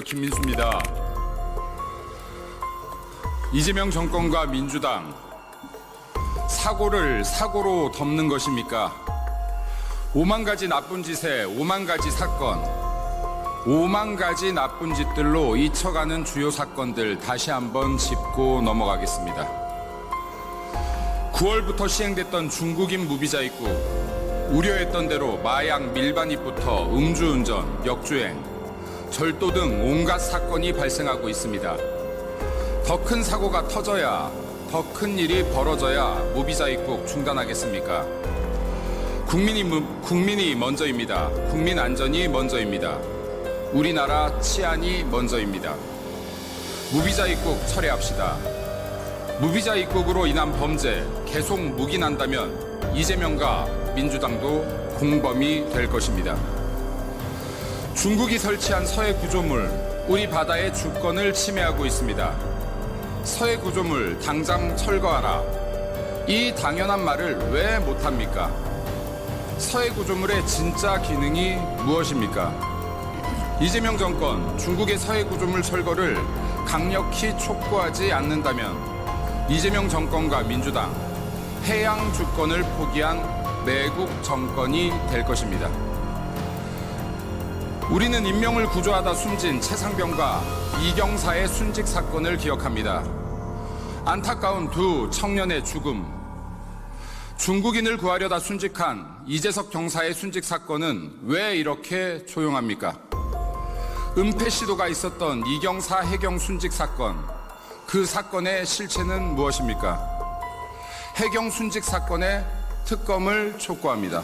김민수입니다. 이재명 정권과 민주당, 사고를 사고로 덮는 것입니까? 5만 가지 나쁜 짓에 5만 가지 사건, 5만 가지 나쁜 짓들로 잊혀가는 주요 사건들 다시 한번 짚고 넘어가겠습니다. 9월부터 시행됐던 중국인 무비자 입국, 우려했던 대로 마약 밀반입부터 음주운전, 역주행, 절도 등 온갖 사건이 발생하고 있습니다. 더 큰 사고가 터져야, 더 큰 일이 벌어져야 무비자 입국 중단하겠습니까? 국민이 먼저입니다. 국민 안전이 먼저입니다. 우리나라 치안이 먼저입니다. 무비자 입국 철회합시다. 무비자 입국으로 인한 범죄 계속 묵인한다면 이재명과 민주당도 공범이 될 것입니다. 중국이 설치한 서해 구조물, 우리 바다의 주권을 침해하고 있습니다. 서해 구조물 당장 철거하라. 이 당연한 말을 왜 못합니까? 서해 구조물의 진짜 기능이 무엇입니까? 이재명 정권, 중국의 서해 구조물 철거를 강력히 촉구하지 않는다면 이재명 정권과 민주당, 해양 주권을 포기한 매국 정권이 될 것입니다. 우리는 인명을 구조하다 숨진 최상병과 이경사의 순직 사건을 기억합니다. 안타까운 두 청년의 죽음, 중국인을 구하려다 순직한 이재석 경사의 순직 사건은 왜 이렇게 조용합니까? 은폐 시도가 있었던 이경사 해경 순직 사건, 그 사건의 실체는 무엇입니까? 해경 순직 사건의 특검을 촉구합니다.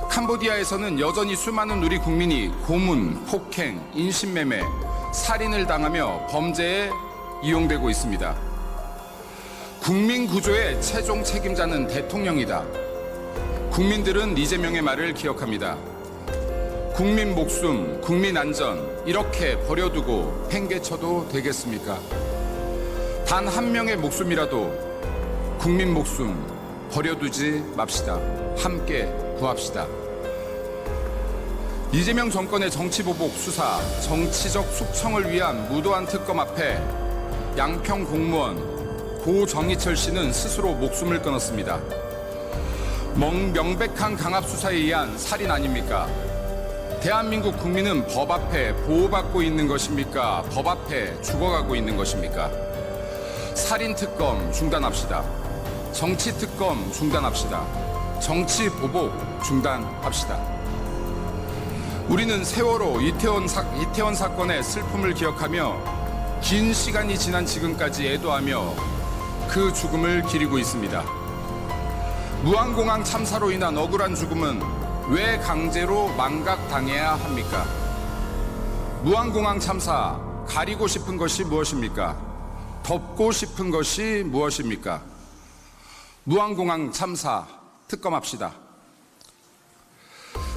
캄보디아에서는 여전히 수많은 우리 국민이 고문, 폭행, 인신매매, 살인을 당하며 범죄에 이용되고 있습니다. 국민 구조의 최종 책임자는 대통령이다. 국민들은 이재명의 말을 기억합니다. 국민 목숨, 국민 안전 이렇게 버려두고 팽개쳐도 되겠습니까? 단 한 명의 목숨이라도 국민 목숨 버려두지 맙시다. 함께 구합시다. 이재명 정권의 정치보복 수사, 정치적 숙청을 위한 무도한 특검 앞에 양평 공무원 고정희철 씨는 스스로 목숨을 끊었습니다. 명백한 강압수사에 의한 살인 아닙니까? 대한민국 국민은 법 앞에 보호받고 있는 것입니까? 법 앞에 죽어가고 있는 것입니까? 살인특검 중단합시다. 정치특검 중단합시다. 정치보복 중단합시다. 우리는 세월호 이태원 사건의 슬픔을 기억하며 긴 시간이 지난 지금까지 애도하며 그 죽음을 기리고 있습니다. 무안공항 참사로 인한 억울한 죽음은 왜 강제로 망각당해야 합니까? 무안공항 참사 가리고 싶은 것이 무엇입니까? 덮고 싶은 것이 무엇입니까? 무안공항 참사 특검합시다.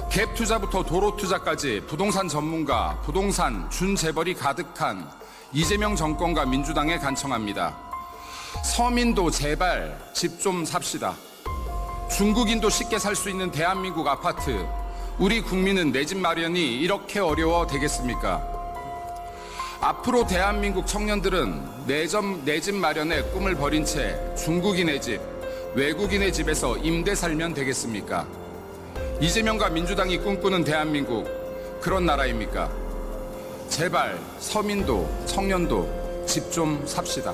갭 투자부터 도로 투자까지 부동산 전문가, 부동산 준재벌이 가득한 이재명 정권과 민주당에 간청합니다. 서민도 제발 집 좀 삽시다. 중국인도 쉽게 살 수 있는 대한민국 아파트, 우리 국민은 내 집 마련이 이렇게 어려워 되겠습니까? 앞으로 대한민국 청년들은 내 집 마련의 꿈을 버린 채 중국인의 집, 외국인의 집에서 임대 살면 되겠습니까? 이재명과 민주당이 꿈꾸는 대한민국, 그런 나라입니까? 제발 서민도 청년도 집 좀 삽시다.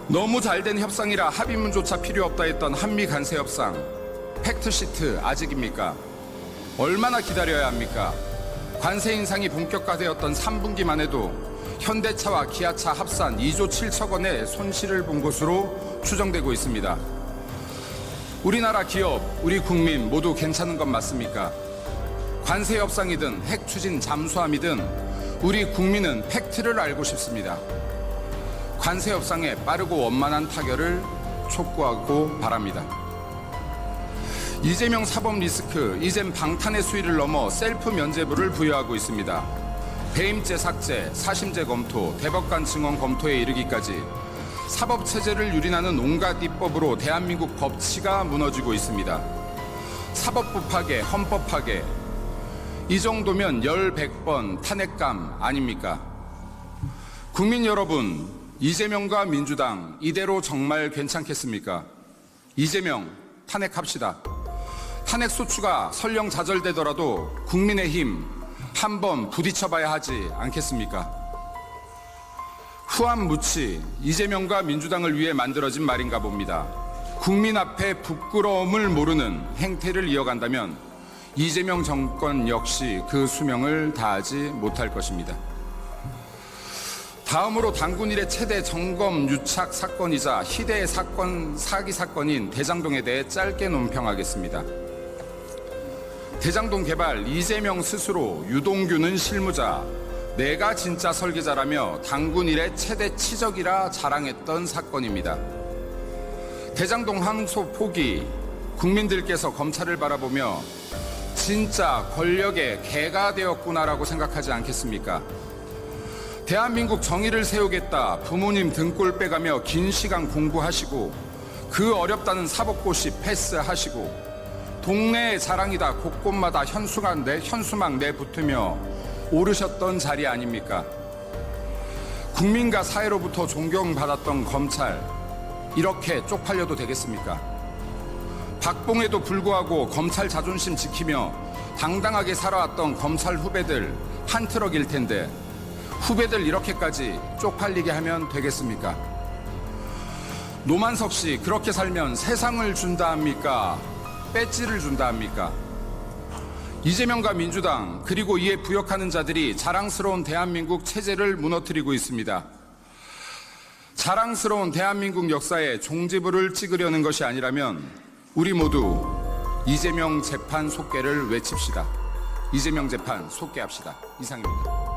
너무 잘된 협상이라 합의문조차 필요 없다 했던 한미 관세 협상, 팩트시트 아직입니까? 얼마나 기다려야 합니까? 관세 인상이 본격화되었던 3분기만 해도 현대차와 기아차 합산 2조 7천 원의 손실을 본 것으로 추정되고 있습니다. 우리나라 기업, 우리 국민 모두 괜찮은 건 맞습니까? 관세 협상이든 핵 추진 잠수함이든 우리 국민은 팩트를 알고 싶습니다. 관세 협상에 빠르고 원만한 타결을 촉구하고 바랍니다. 이재명 사법 리스크, 이젠 방탄의 수위를 넘어 셀프 면죄부를 부여하고 있습니다. 배임죄 삭제, 사심죄 검토, 대법관 증언 검토에 이르기까지 사법체제를 유린하는 온갖 입법으로 대한민국 법치가 무너지고 있습니다. 사법부 파괴, 헌법 파괴, 이 정도면 100번 탄핵감 아닙니까? 국민 여러분, 이재명과 민주당 이대로 정말 괜찮겠습니까? 이재명 탄핵합시다. 탄핵 소추가 설령 좌절되더라도 국민의힘 한번 부딪혀봐야 하지 않겠습니까? 후한무치 이재명과 민주당을 위해 만들어진 말인가 봅니다. 국민 앞에 부끄러움을 모르는 행태를 이어간다면 이재명 정권 역시 그 수명을 다하지 못할 것입니다. 다음으로 당군 일의 최대 점검 유착 사건이자 희대의 사기 사건인 대장동에 대해 짧게 논평하겠습니다. 대장동 개발 이재명 스스로 유동규는 실무자, 내가 진짜 설계자라며 당군 일의 최대 치적이라 자랑했던 사건입니다. 대장동 항소 포기, 국민들께서 검찰을 바라보며 진짜 권력의 개가 되었구나라고 생각하지 않겠습니까? 대한민국 정의를 세우겠다 부모님 등골 빼가며 긴 시간 공부하시고 그 어렵다는 사법고시 패스하시고 동네의 자랑이다 곳곳마다 현수막 내붙으며 오르셨던 자리 아닙니까? 국민과 사회로부터 존경받았던 검찰, 이렇게 쪽팔려도 되겠습니까? 박봉에도 불구하고 검찰 자존심 지키며 당당하게 살아왔던 검찰 후배들 한 트럭일 텐데 후배들 이렇게까지 쪽팔리게 하면 되겠습니까? 노만석 씨, 그렇게 살면 세상을 준다 합니까? 배지를 준다 합니까? 이재명과 민주당 그리고 이에 부역하는 자들이 자랑스러운 대한민국 체제를 무너뜨리고 있습니다. 자랑스러운 대한민국 역사에 종지부를 찍으려는 것이 아니라면 우리 모두 이재명 재판 속개를 외칩시다. 이재명 재판 속개합시다. 이상입니다.